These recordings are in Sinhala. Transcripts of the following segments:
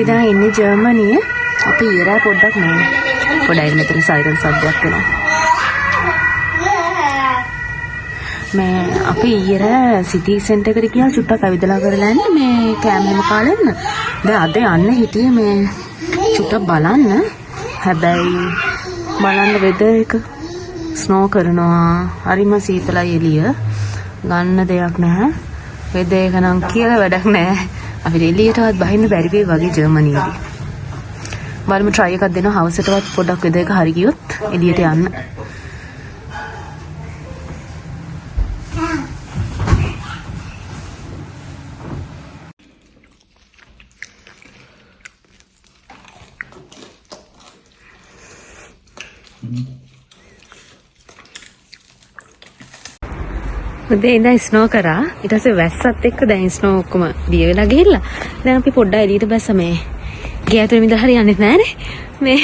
අපි දැන් ඉන්නේ ජර්මනියේ. අපි ඊරා පොඩ්ඩක් නෑ. පොඩ්ඩයි මෙතන සයිරන් සබ්ජෙක්ට් වෙනවා. මේ අපි ඊරා සිටි සෙන්ටර් එකට ගියා චුට්ටක් ඇවිදලා කරලා යන්න මේ කෑම එක කාලා එන්න. දැන් අද යන්න හිටියේ මේ චුට්ටක් බලන්න. හැබැයි බලන්න වෙදර් එක ස්නෝ කරනවා. හරිම සීතලයි එළිය. ගන්න දෙයක් නැහැ. වෙදර් එක නම් කියලා වැඩක් නැහැ. අපිට එළියටවත් බහින්න බැරි වෙයි වගේ ජර්මනියේදී. බලමු try එකක් දෙනවා හවසටවත් පොඩ්ඩක් වෙදර් එක හරි ගියොත් එළියට යන්න. උදේ ඉඳන් ස්නෝ කරා. ඊට පස්සේ වැස්සත් එක්ක දැන් ස්නෝ ඔක්කොම දිය වෙලා ගිහිල්ලා. දැන් අපි පොඩ්ඩක් එළියට බැස්ස මේ ගේ ඇතුලේ ඉඳලා හරියන්නේ නැහනේ. මේ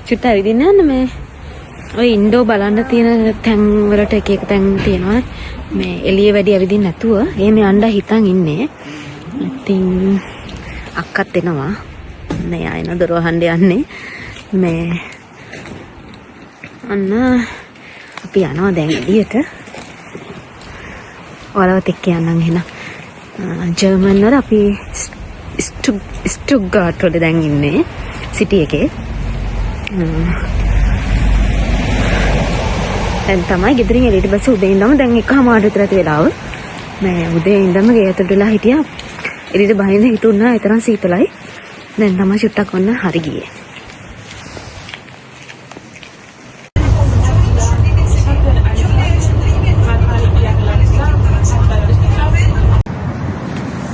චුට්ට ඇවිදින්න යන්න මේ ඔය ඉන්ඩෝ බලන්න තියෙන තැන් වලට එක එක තැන් තියෙනවා. මේ එළිය වැඩි ඇවිදින්න නැතුව එහෙම යන්න හිතන් ඉන්නේ. ඉතින් අක්කත් එනවා. නේ ආයෙන දොර වහන්න යන්නේ. මේ අන්න අපි යනවා දැන් එළියට. ඔයාලවත් එක්ක යන්නම් එහෙනම්. ජර්මන් වල අපි ස්ටුට්ගාට් වල දැන් ඉන්නේ සිටි එකේ. දැන් තමයි ගෙදරින් එළියට බස්ස උදේ ඉඳන්ම දැන් 1:00 විතර ඇති වෙලාව. මේ උදේ ඉඳන්ම ගේ ඇතුළට වෙලා හිටියා. එළියට බහින්න හිතුන්නේ නැහැ. ඒ තරම් සීතලයි. දැන් තමයි චුට්ටක් වන්න හරි ගියේ.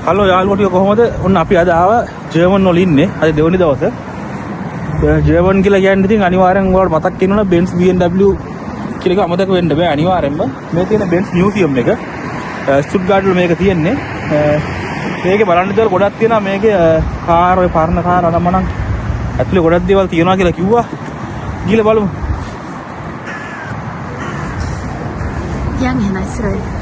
හලෝ යාළුවෝ ටික කොහොමද? ඔන්න අපි අද ආවා ජර්මන් වල ඉන්නේ. අද දෙවනි දවසේ. ජර්මන් කියලා කියන්නේ ඉතින් අනිවාර්යෙන් ඔයාලට මතක් වෙනවා Benz BMW කියලා එක අමතක වෙන්න බෑ අනිවාර්යෙන්ම. මේ තියෙන Benz මියුසියම් එක ස්ටුට්ගාට් වල මේක තියෙන්නේ. මේකේ බලන්න දේවල් ගොඩක් තියෙනවා. මේකේ කාර් ඔය පරණ කාර් අනමනම් ඇතුලේ ගොඩක් දේවල් තියෙනවා කියලා කිව්වා. ගිහලා බලමු. යන් එහෙනම් ඉස්සරහට.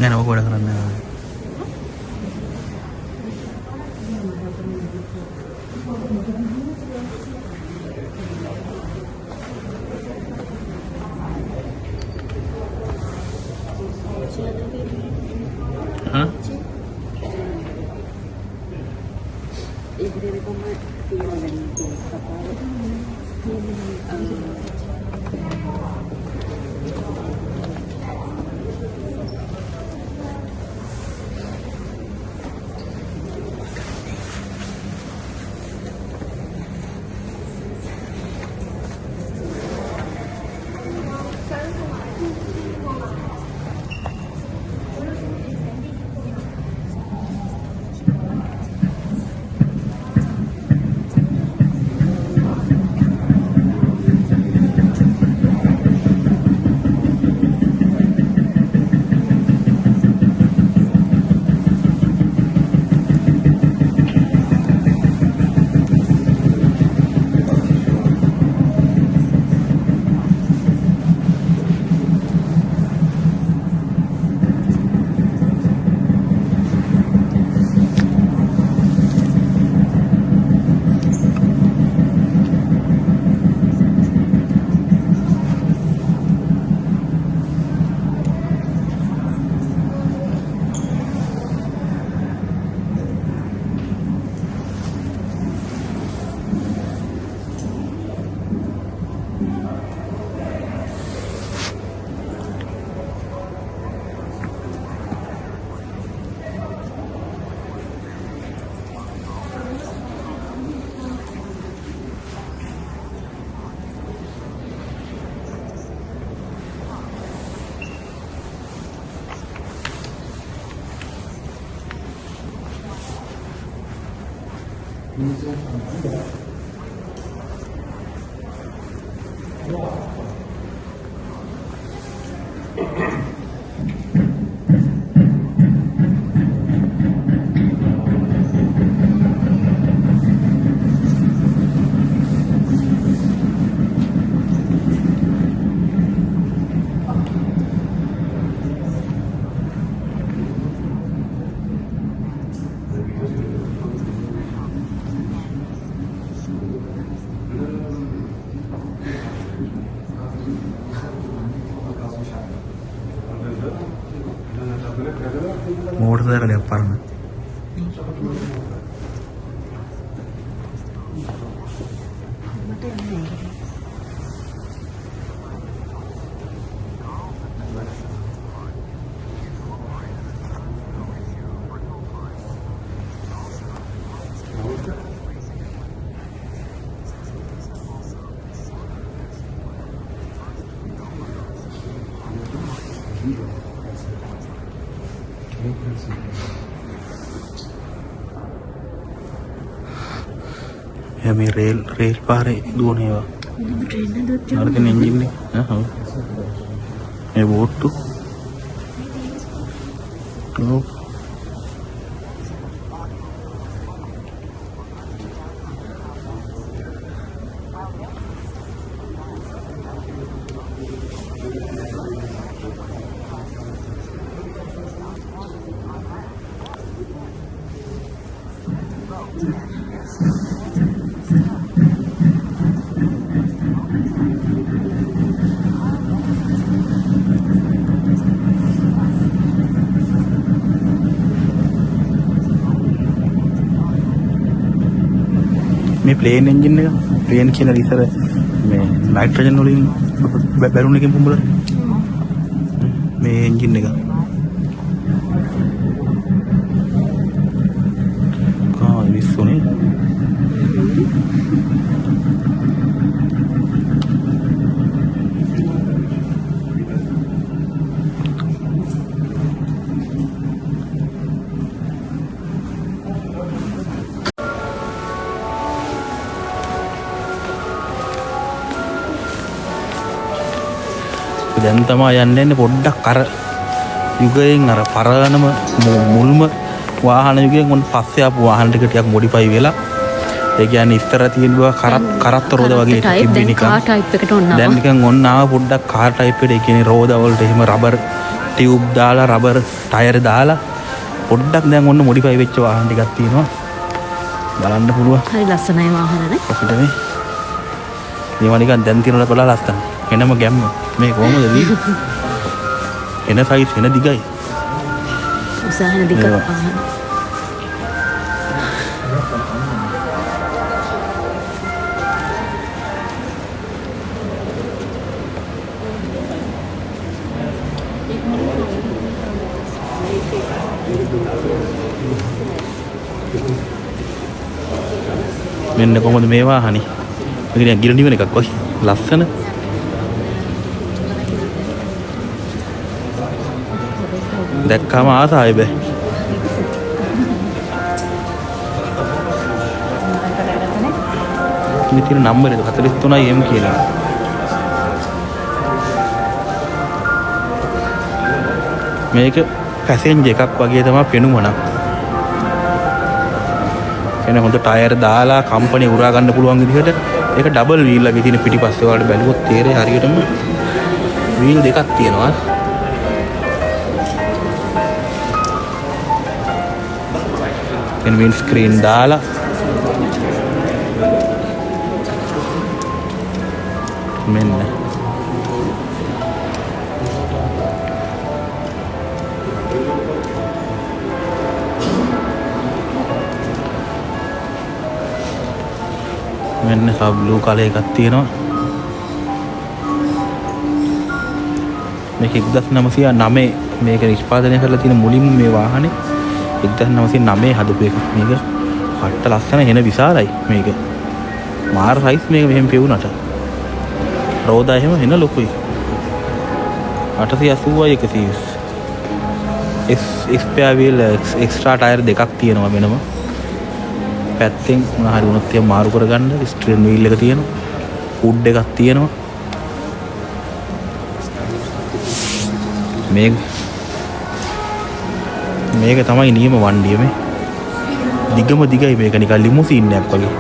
නෑ නෝ ගොඩ කරන්න නෑ. මෝටර් සයිකලයක් පරණ. Ya මේ රේල් පාරේ දුවන ඒවා. අරගෙන එන්ජින් එක. ඔව්. මේ බෝට්ටු. ඔව්. මේ ප්ලේන් එන්ජින් එක ප්ලේන් කියන ඉතර මේ නයිට්‍රජන් වලින් බැලුන් එකකින් පුම්බලා මේ එන්ජින් එක කා විශ්වනේ දැන් තමයි යන්නේ පොඩ්ඩක් අර යුගයෙන් අර පරණම මුල්ම වාහන යුගයෙන් ඔන්න පස්සේ ආපු වාහන ටික ටිකක් මොඩිෆයි වෙලා ඒ කියන්නේ ඉස්සර තියෙනවා කරත්ත රෝද වගේ තිබ්බේ නිකන් කාර් ටයිප් එකට ඔන්න දැන් නිකන් ඔන්න ආව පොඩ්ඩක් කාර් ටයිප් එකට ඒ කියන්නේ රෝද වලට එහෙම රබර් ටියුබ් දාලා රබර් ටයර් දාලා පොඩ්ඩක් දැන් ඔන්න මොඩිෆයි වෙච්ච වාහන ටිකක් තියෙනවා බලන්න පුළුවන් හරි ලස්සනයි වාහන නේ අපිට මේවා නිකන් දැන් තියෙනවට බලලා ලස්සනයි එනම ගැම්ම මේ කොහොමද වී එන සයිස් එන දිගයි උසාහන දිග වාහන මෙන්න කොහොමද මේ වාහනේ මේක ගිරණි වෙන එකක් වගේ ලස්සන දැක්කම ආසයි බෑ මේ තියෙන නම්බර් එක 43යි M කියලා මේක පැසෙන්ජර් එකක් වගේ තමයි පෙනුමනම් එන හොඳ ටයර් දාලා කම්පැනි උරා ගන්න පුළුවන් විදිහට ඒක ඩබල් වීල් එකේ තියෙන පිටිපස්සේ වලට බැලුවොත් තේරෙයි හරියටම වීල් දෙකක් තියෙනවා වින් ස්ක්‍රීන් දාලා මෙන්න මෙන්න සබ් බ්ලූ කලර් එකක් තියෙනවා මේක 1909 මේක නිෂ්පාදනය කරලා තියෙන මුලින්ම මේ වාහනේ 1909 හදපු එක මේක කට්ට ලස්සන එන විශාලයි මේක මාර සයිස් මේක මෙහෙම පෙවුනට රෝදා එහෙම එන ලොකුයි 880යි 120 ස්පෙයා වීල් එක්ස්ට්‍රා ටයර් දෙකක් තියෙනවා වෙනම පැත්තෙන් මොන හරි වුණොත් එහෙම මාරු කරගන්න ස්ටියරින් වීල් එක තියෙනවා. හුඩ් එකක් තියෙනවා. මේක තමයි නියම වණ්ඩිය මේ. දිගම දිගයි මේක නිකන් ලිමුසීන් එකක් වගේ.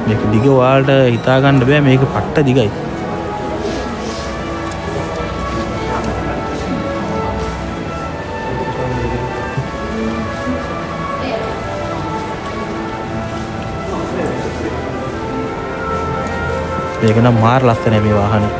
මේක දිග ඔයාලට හිතා ගන්න බෑ මේක පට්ට දිගයි. මේක නම් මාර ලස්සනයි මේ වාහනේ.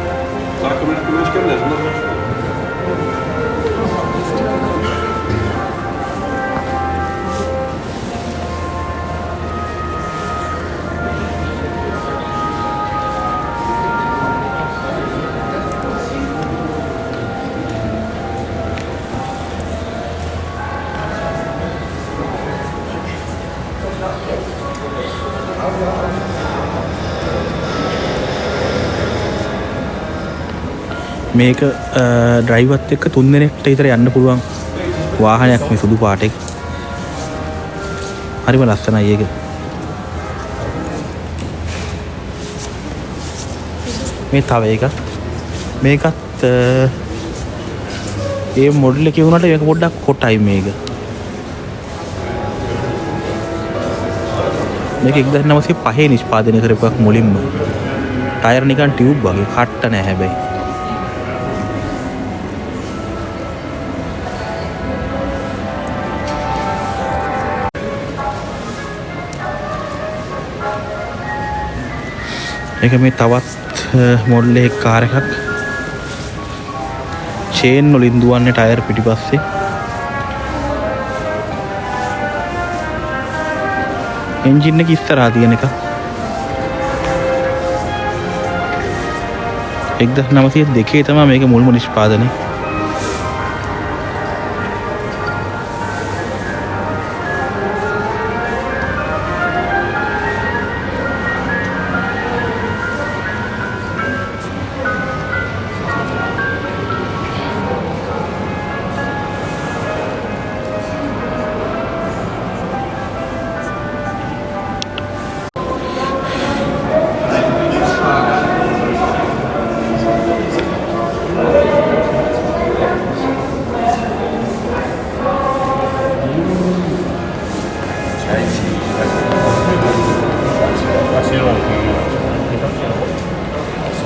මේක ඩ්‍රයිවත් එක්ක 3 දෙනෙක්ට විතර යන්න පුළුවන් වාහනයක් මේ සුදු පාට එක. හරිම ලස්සනයි ඒක. මේ තව එකක්. මේකත් ඒ මොඩල් එකේ වුණාට මේක පොඩ්ඩක් කොටයි මේක. මේක 1905 නිෂ්පාදනය කරපු එකක් මුලින්ම. ටයර් නිකන් ටියුබ් වගේ කට්ට නෑ හැබැයි. මේක මේ තවත් මොඩල් එකක කාර් එකක්. චේන් වලින් දුවන්නේ ටයර් පිටිපස්සේ. එන්ජින් එක ඉස්සරහා තියෙන එක. 1902 තමයි මේක මුල්ම නිෂ්පාදනය.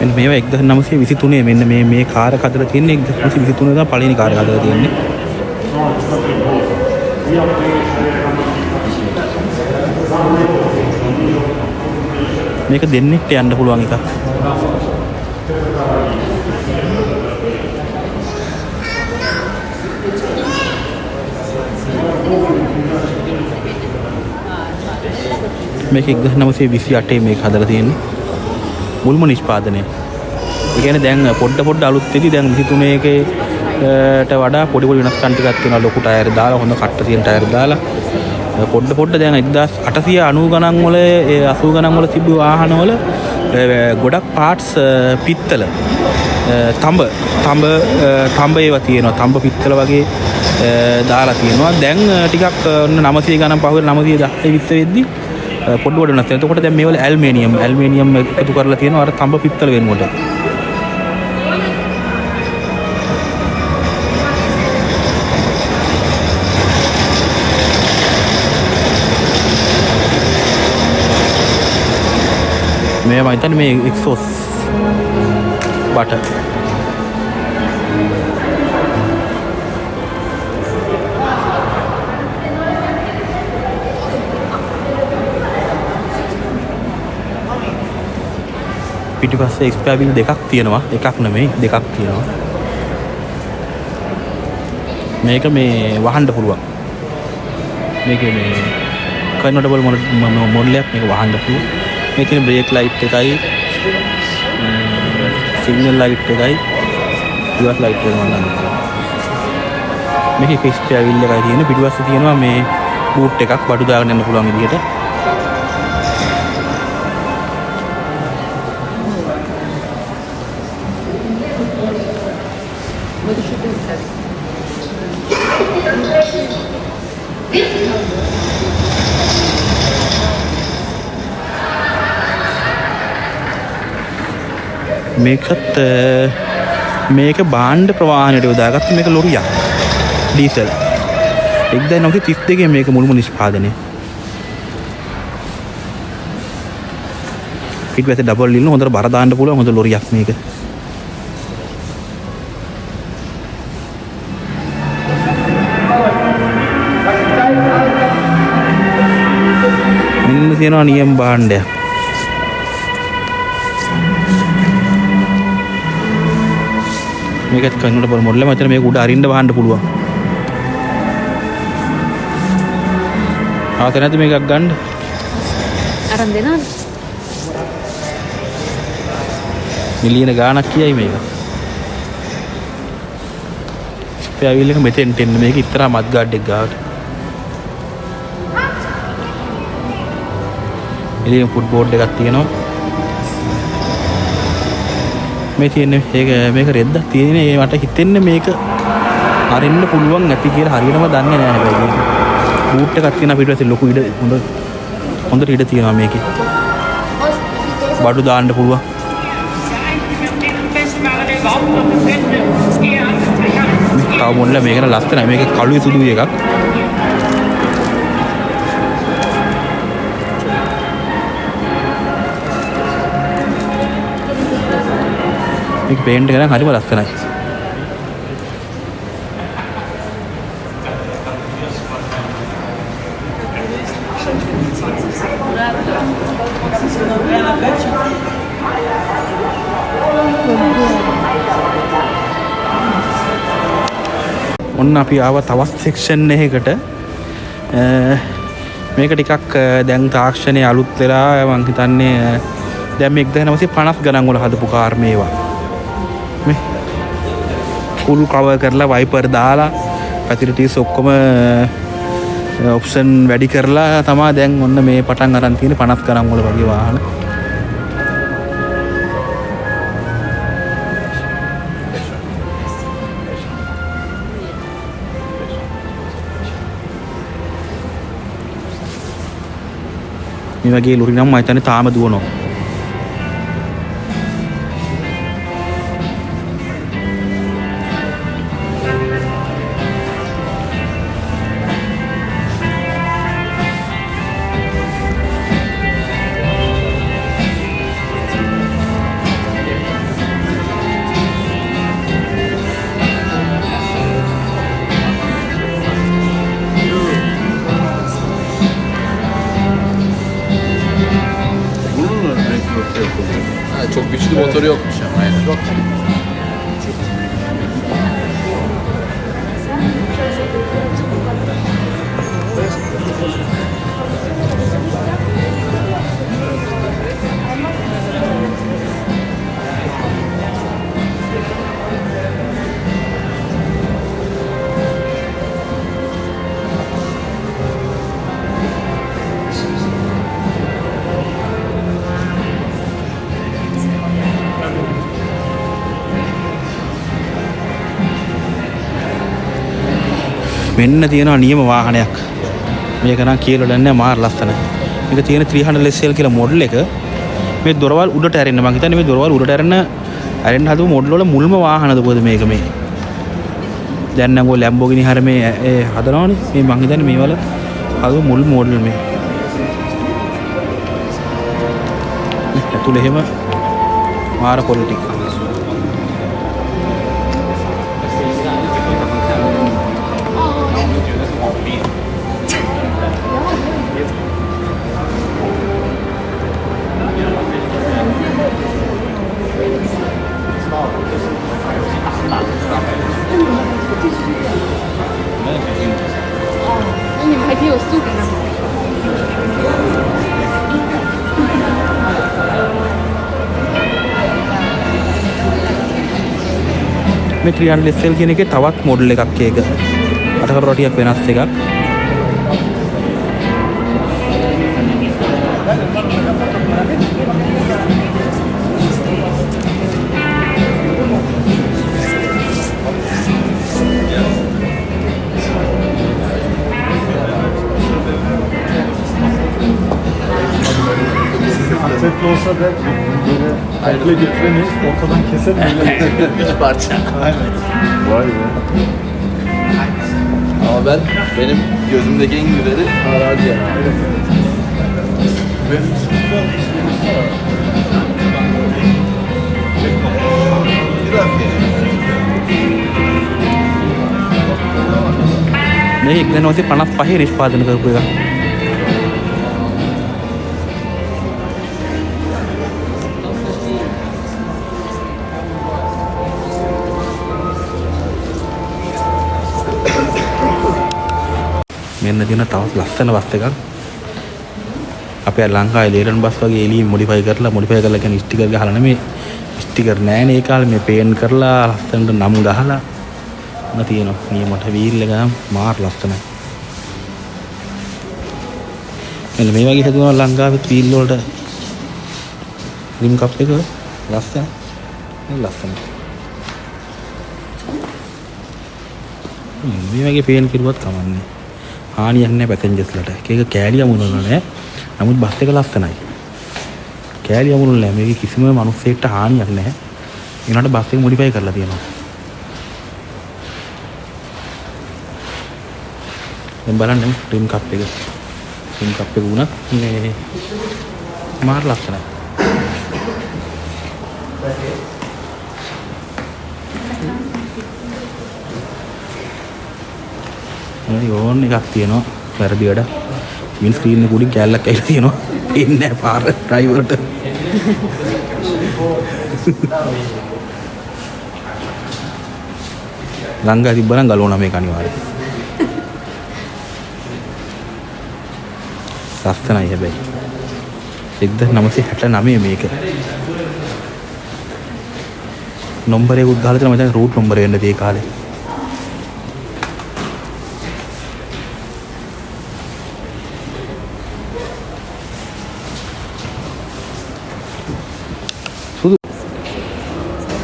මෙන්න මේවා 1923 මෙන්න මේ කාර් එක හදලා තියෙන්නේ 1923 තමයි පළවෙනි කාර් එක හදලා තියෙන්නේ. මේක දෙන්නෙක්ට යන්න පුළුවන් එකක්. මේක 1928 මේක හදලා තියෙන්නේ. මුල්ම නිෂ්පාදනය. ඒ කියන්නේ දැන් පොඩ්ඩ අලුත් වෙදි දැන් 23 එකේට වඩා පොඩි වෙනස්කම් ටිකක් තියෙනවා. ලොකු ටයර් දාලා හොඳ කට්ට තියෙන ටයර් දාලා පොඩ්ඩ දැන් 1890 ගණන් වල 80 ගණන් වල තිබ්බ වාහන වල ගොඩක් පාර්ට්ස් පිත්තල තඹ ඒවා තියෙනවා. තඹ පිත්තල වගේ දාලා තියෙනවා. දැන් ටිකක් 900 ගණන් පහුවෙන 910 20 වෙද්දි පොඩ්ඩ වෙනස් වෙනවා. එතකොට දැන් මේවල ඇල්මේනියම් එකතු කරලා තියෙනවා අර තඹ පිත්තල වෙනකොට. මේ මම හිතන්නේ මේ එක්සෝස් බටර් පිටිපස්සේ එක්ස්පෙයා වීල් දෙකක් තියෙනවා. එකක් නෙමෙයි දෙකක් තියෙනවා. මේක මේ වහන්න පුළුවන්. මේකේ මේ කන්වර්ටබල් මොඩල් එකක් මේක වහන්න පුළුවන්. මේ තියෙන බ්‍රේක් ලයිට් එකයි සිග්නල් ලයිට් එකයි රිවර්ස් ලයිට් එක මම ගන්නවා. මේකේ එක්ස්පෙයා වීල් එකයි තියෙන පිටිපස්සේ තියෙනවා මේ බූට් එකක් බඩු දාගෙන යන්න පුළුවන් විදිහට. මේකත් මේක බාණ්ඩ ප්‍රවාහනයට යොදාගත්ත මේක ලොරියක් ඩීසල් 1932 මේක මුල්ම නිෂ්පාදනය ඊට පස්සේ ඩබල් ලිල්න හොඳට බර දාන්න පුළුවන් හොඳ ලොරියක් මේක මෙන්න තියෙනවා නියම බාණ්ඩයක් මේකත් කන්නට බල මොඩල මචං මේක උඩ අරින්න වහන්න පුළුවන්. ආත නැද්ද මේකක් ගන්න? අරන් දෙනවද? මිලියන ගාණක් කියයි මේක. ස්පෙයාවිල් එක මෙතෙන්ට එන්න මේක ඉස්සරහා මත් ගාඩ් එක ගාවට. එළියෙන් ෆුට්බෝඩ් එකක් තියෙනවා. මේ තියෙන්නේ මේක රෙද්දක් තියෙන්නේ ඒ මට හිතෙන්නේ මේක අරින්න පුළුවන් නැති කියලා හරියටම දන්නේ නැහැ හැබැයි බූට් එකක් තියෙනවා පිටුපස්සේ ලොකු ඉඩ හොඳට ඉඩ තියෙනවා මේකේ බඩු දාන්න පුළුවන් තව මොන්න මේකට ලස්සනයි මේක කළුයි සුදුයි එකක් මේක පේන්ට් එක නම් හරිම ලස්සනයි. ඔන්න අපි ආව තවත් සෙක්ෂන් එකකට මේක ටිකක් දැන් තාක්ෂණයේ අලුත් වෙලා මං හිතන්නේ දැන් මේ 1950 ගණන් වල හදපු කාර් මේවා මේ ෆුල් කවර් කරලා වයිපර් දාලා ෆැසිලිටිස් ඔක්කොම ඔප්ෂන් වැඩි කරලා තමයි දැන් ඔන්න මේ පටන් අරන් තියෙන 50 ගණන් වල වගේ වාහන මේ වගේ ලොරි නම් මම හිතන්නේ තාම දුවනවා Çok güçlü motoru yokmuş ama aynen. මෙන්න තියෙනවා නියම වාහනයක් මේක නම් කියලා දන්නේ මාර ලස්සනයි මේක තියෙන 300 SL කියලා මොඩල් එක මේ දොරවල් උඩට ඇරෙන්න මම හිතන්නේ මේ දොරවල් උඩට ඇරෙන්න හදපු මොඩල් වල මුල්ම වාහනද පොද මේක මේ දැන් නම් ඔය Lamborghini හැර මේ හදනවනේ මේ මම හිතන්නේ මේ වල හදපු මුල් මොඩල් මේ ඇතුළේ එහෙම මාර පොලිටික් මේ 300 SL කියන එකේ තවත් මොඩල් එකක් ඒක. අටකර ටිකක් වෙනස් එකක්. Assetli olsa da böyle Komple getiremeyiz. Ortadan keser öyle. 3 parça. Aynen. Vay be. Ama benim gözümdeki en güzeli arazi yani. Benim sıkıntı මේ 1955 නිෂ්පාදනය කරපු එක. මෙන්න තියෙන තවත් ලස්සන බස් එකක්. අපේ ලංකාවේ ලේරන් බස් වගේ එළියෙන් මොඩිෆයි කරලා කියන්නේ ස්ටිකර් ගහලා නෙමෙයි. ස්ටිකර් නෑනේ ඒ කාලේ මේ පේන් කරලා ලස්සනට නම් ගහලා මොන තියෙනවා. නියමට වීල් එක මාර ලස්සනයි. මෙන්න මේ වගේ හදුවා ලංකාවේ වීල් වලට රිම් කප් එක ලස්සනයි. ලස්සනයි. මේ වගේ පේන් කිරුවත් කමන්නේ. හානියක් නැහැ පැසෙන්ජර්ස්ලට. එක කෑලි අමුණුන නැහැ. නමුත් බස් එක ලස්සනයි. කෑලි අමුණුන නැහැ. මේකේ කිසිම මිනිස්සෙක්ට හානියක් නැහැ. ඒනට බස් එක මොඩිෆයි කරලා තියෙනවා. දැන් බලන්න රිම් කප් එක. රිම් කප් එක උනත් මේ මාර ලස්සනයි. යෝන් එකක් තියෙනවා වැරදි වැඩ. වින් ස්ක්‍රීන් එක උඩින් කැල්ලක් ඇවිල්ලා තියෙනවා. එන්නේ නැහැ පාර ඩ්‍රයිවර්ට. ලංගා තිබ්බනම් ගලවනවා මේක අනිවාර්යයෙන්. ලස්සනයි හැබැයි. 1969 මේක. නම්බරේ උත් ගහලා තියෙනවා. මචං රූට් නම්බරේ වෙන්න tie කාලේ.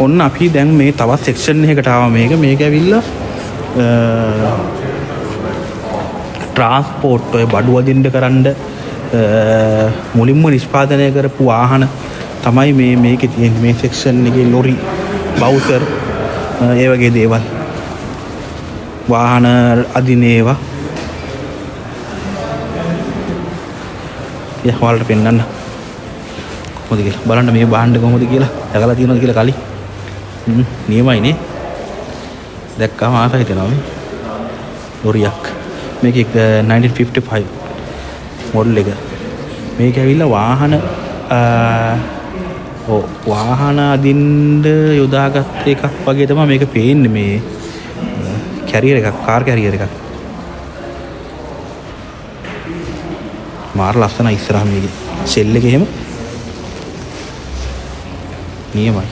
ඔන්න අපි දැන් මේ තවත් සෙක්ෂන් එකකට ආවා. මේක ඇවිල්ලා ට්‍රාන්ස්පෝර්ට් ඔය බඩු වදින්න කරන්න මුලින්ම නිෂ්පාදනය කරපු වාහන තමයි මේකේ තියෙන්නේ. මේ සෙක්ෂන් එකේ ලොරි, බවුසර්, ඒ වගේ දේවල්. වාහන අදින ඒවා. ඔයාලට පෙන්නන්න. කොහොමද කියලා බලන්න මේ බාණ්ඩ කොහොමද කියලා. දැකලා තියෙනවද කියලා කලින්. නියමයිනේ. දැක්කම ආසයි හිතෙනවා මේ. ලොරියක්. මේක 1955 මොඩල් එක. මේක ඇවිල්ලා වාහන අදින්න යොදාගත් එකක් වගේ තමයි මේක පේන්නේ. මේ කැරියර් එකක්, කාර් කැරියර් එකක්. මාර ලස්සනයි ඉස්සරහ මේකේ. ෂෙල් එකේ එහෙම නියමයි.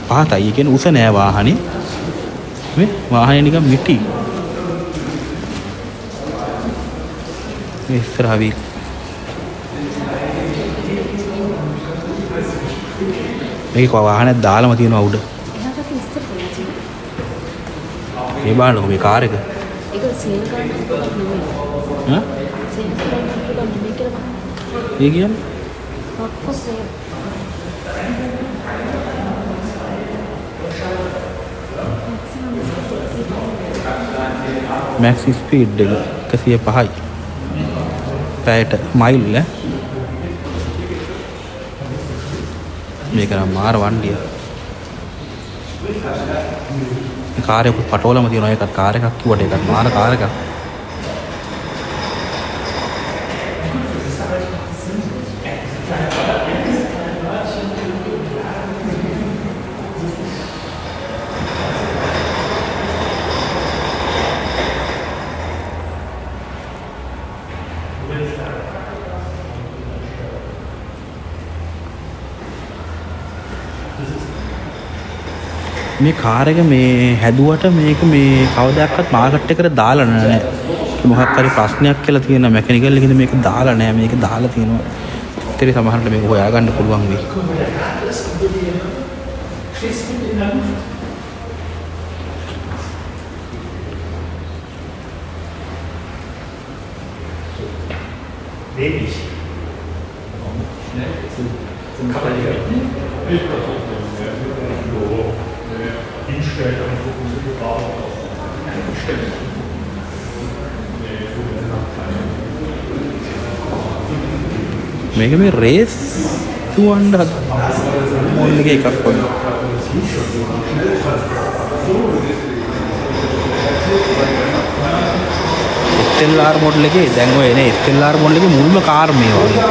පහතයි. ඒ කියන්නේ උස නෑ වාහනේ. මේ වාහනේ නිකන් මිටි. මේ ඉස්සරහ වී මේක වාහනේ දාලම තියෙනවා උඩ. මේ බලන්නකො මේ කාර් එක. ඒක සේල් කරන්න පුළුවන් නෙමෙයි. හා? සේල් කරන්න පුළුවන් නෙමෙයි කියලා බලන්න. ඒ කියන්නේ? ඔක්කොම සේල්. මැක්ස් ස්පීඩ් එක 105යි. පැයට මයිල් ඈ. මේක නම් මාර වණ්ඩිය. මේ කාර් එක පටෝලම තියෙනවා. ඒකත් කාර් එකක් කිව්වට ඒකත් මාර කාර් එකක්. මේ කාර් එක මේ හැදුවට මේක මේ කවදාවත් මාකට් එකට දාලා නැහැ. මොකක් හරි ප්‍රශ්නයක් කියලා තියෙන මෙකැනිකල් එකකින් මේක දාලා නැහැ. මේක දාලා තියෙනවා. ඉතින් සමහරවිට මේක හොයාගන්න පුළුවන් වෙයි. මේක මේ රේස් දුවන්න හද මොල් එකේ එකක් වගේ. SLR මොඩල් එකේ දැන් ඔය එනේ SLR මොඩල් එකේ මුල්ම කාර් මේ වගේ.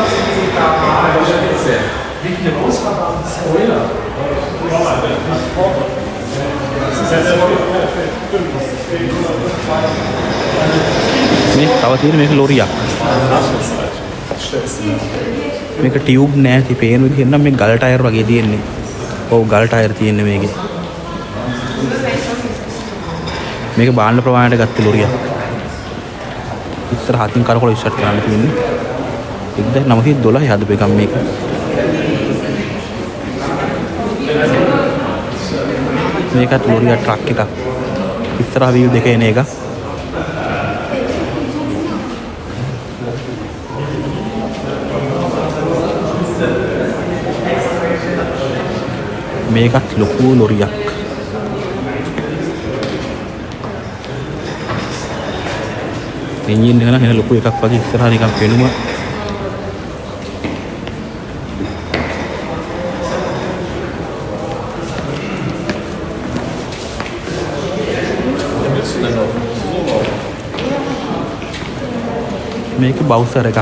මේ තව තියෙන මේක ලොරියක්. මේක ටියුබ් නෑ ති පේන විදිහ නම් මේ ගල් ටයර් වගේ තියෙන්නේ. ඔව් ගල් ටයර් තියෙන්නේ මේකේ. මේක බාණ්ඩ ප්‍රමාණයට ගත්ත ලොරියක්. ඉස්සර හතින් කරකොල ඉස්සර් කරන්න තියෙන්නේ. 1912 හදපු එකක් මේක. මේකත් ලොරිය ට්‍රක් එකක්. ඉස්සරහ වීල් දෙක එන එක. මේකත් ලොකු ලොරියක්. එන්ජින් එක නම් එන ලොකු එකක් වගේ ඉස්සරහ නිකන් පෙනුම. මේක බවුසර් එකක්.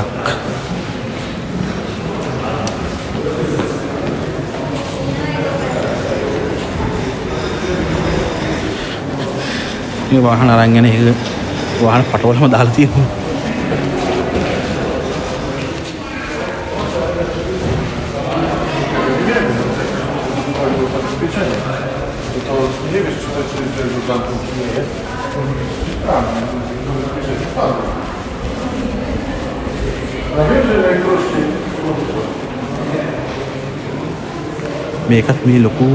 මේ වාහන අරන් යන එක වාහන පටවලම දාලා තියෙනවා. මේකත් මේ ලොකු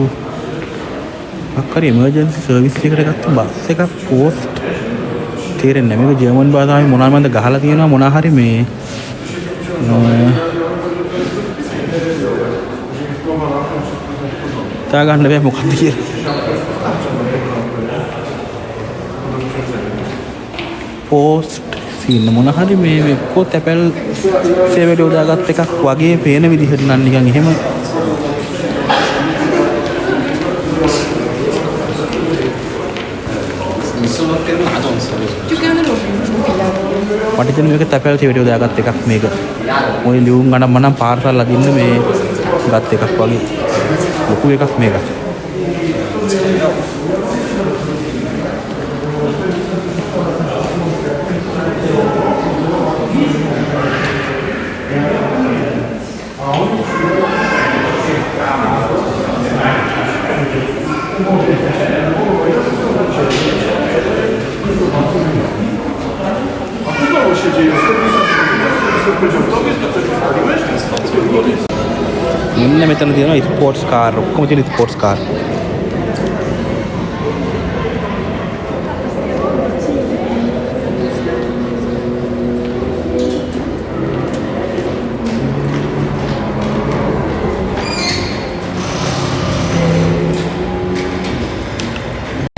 අක්කරි එමර්ජන්සි සර්විස් එකකට ගත්ත බස් එකක් පෝස්ට් තේරෙන්නේ නැහැ. මේක ජර්මන් භාෂාවෙන් මොනවා මන්ද ගහලා තියෙනවා මොනවා හරි මේ තා ගන්න බෑ මොකක්ද කියලා. පෝස්ට් සීන් මොනවා හරි මේ කොත් ඇපල් සේවයට යොදාගත් එකක් වගේ පේන විදිහට නම් නිකන් එහෙම මට මේක තැපැල් සේවයට යොදාගත් එකක් මේක. මොයි ලියුම් ගණන් මනම් පාර්සල් අදින්න මේ ගත් එකක් වගේ ලොකු එකක් මේක. මෙන්න මෙතන තියෙනවා ස්පෝර්ට්ස් කාර් ඔක්කොම තියෙන ස්පෝර්ට්ස් කාර්.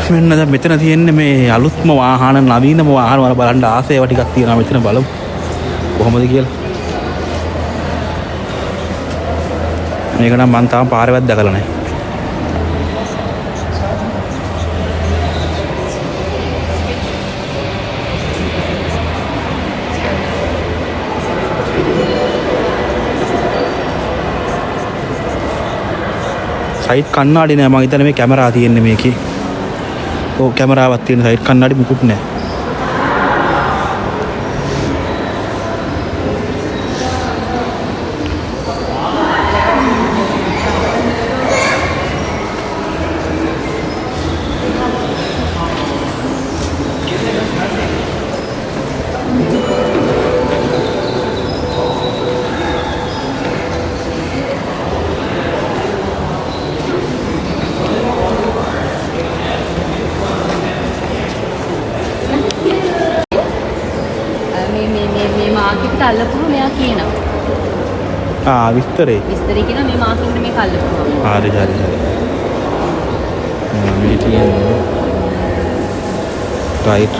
මෙන්න දැන් මෙතන තියෙන්නේ මේ අලුත්ම වාහන නවීනම වාහන වල බලන්න ආසේව ටිකක් තියෙනවා මෙතන බලමු කොහොමද කියලා. මේක නම් මම තාම පාරේවත් දැකලා නැහැ. සයිඩ් කණ්ණාඩි නෑ මම හිතන්නේ මේ කැමරා තියෙන්නේ මේකේ. ඔව් කැමරාවක් තියෙන සයිඩ් කණ්ණාඩි මුකුත් නෑ. මාකෙට අල්ලපුවා මෙයා කියනවා. විස්තරේ කියනවා මේ මාකෙට මේක අල්ලපුවා. හරි. මේ තියෙන්නේ right